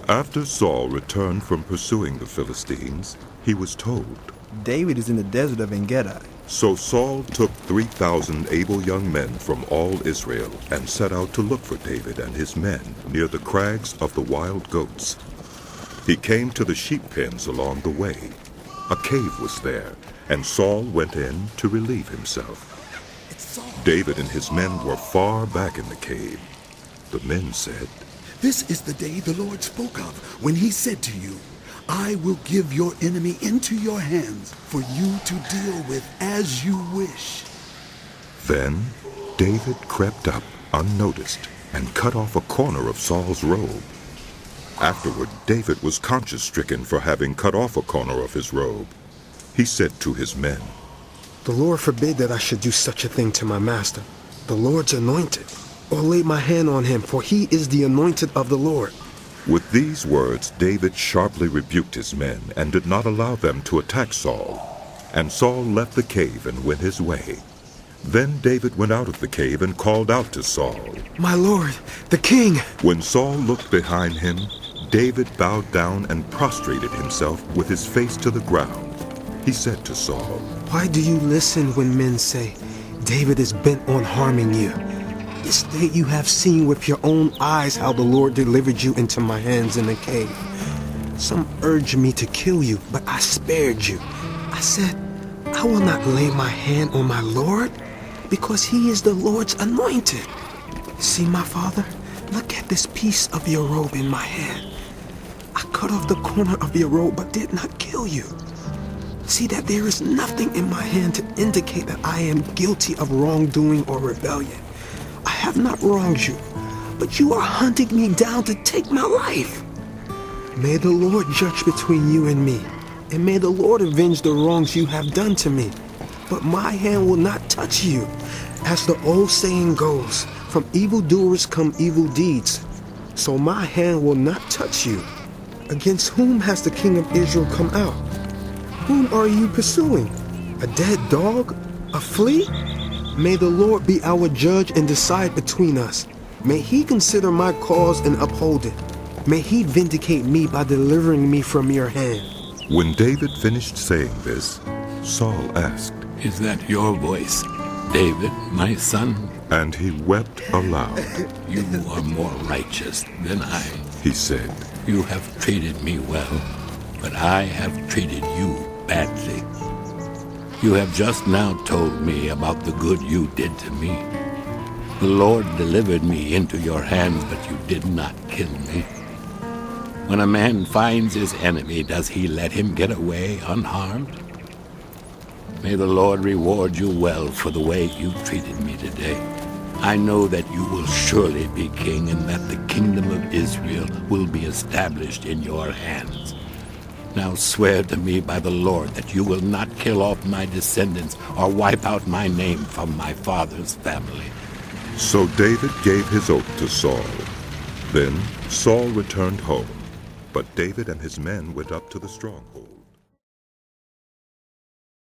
After Saul returned from pursuing the Philistines, he was told, David is in the Desert of En Gedi. So Saul took 3,000 able young men from all Israel and set out to look for David and his men near the Crags of the wild goats. He came to the sheep pens along the way. A cave was there, and Saul went in to relieve himself. David and his men were far back in the cave. The men said, This is the day the Lord spoke of when he said to you, I will give your enemy into your hands for you to deal with as you wish. Then David crept up unnoticed and cut off a corner of Saul's robe. Afterward, David was conscience-stricken for having cut off a corner of his robe. He said to his men, The Lord forbid that I should do such a thing to my master, the Lord's anointed, or lay my hand on him, for he is the anointed of the Lord. With these words, David sharply rebuked his men and did not allow them to attack Saul. And Saul left the cave and went his way. Then David went out of the cave and called out to Saul, My Lord, the king! When Saul looked behind him, David bowed down and prostrated himself with his face to the ground. He said to Saul, Why do you listen when men say, David is bent on harming you? This day you have seen with your own eyes how the Lord delivered you into my hands in the cave. Some urged me to kill you, but I spared you. I said, I will not lay my hand on my Lord, because he is the Lord's anointed. See, my father, look at this piece of your robe in my hand. I cut off the corner of your robe, but did not kill you. See that there is nothing in my hand to indicate that I am guilty of wrongdoing or rebellion. I have not wronged you, but you are hunting me down to take my life. May the Lord judge between you and me, and may the Lord avenge the wrongs you have done to me. But my hand will not touch you. As the old saying goes, from evildoers come evil deeds. So my hand will not touch you. Against whom has the king of Israel come out? Whom are you pursuing? A dead dog? A flea? May the Lord be our judge and decide between us. May he consider my cause and uphold it. May he vindicate me by delivering me from your hand. When David finished saying this, Saul asked, Is that your voice, David, my son? And he wept aloud. You are more righteous than I, he said. You have treated me well, but I have treated you badly. You have just now told me about the good you did to me. The Lord delivered me into your hands, but you did not kill me. When a man finds his enemy, does he let him get away unharmed? May the Lord reward you well for the way you treated me today. I know that you will surely be king, and that the kingdom of Israel will be established in your hands. Now swear to me by the Lord that you will not kill off my descendants or wipe out my name from my father's family. So David gave his oath to Saul. Then Saul returned home, but David and his men went up to the stronghold.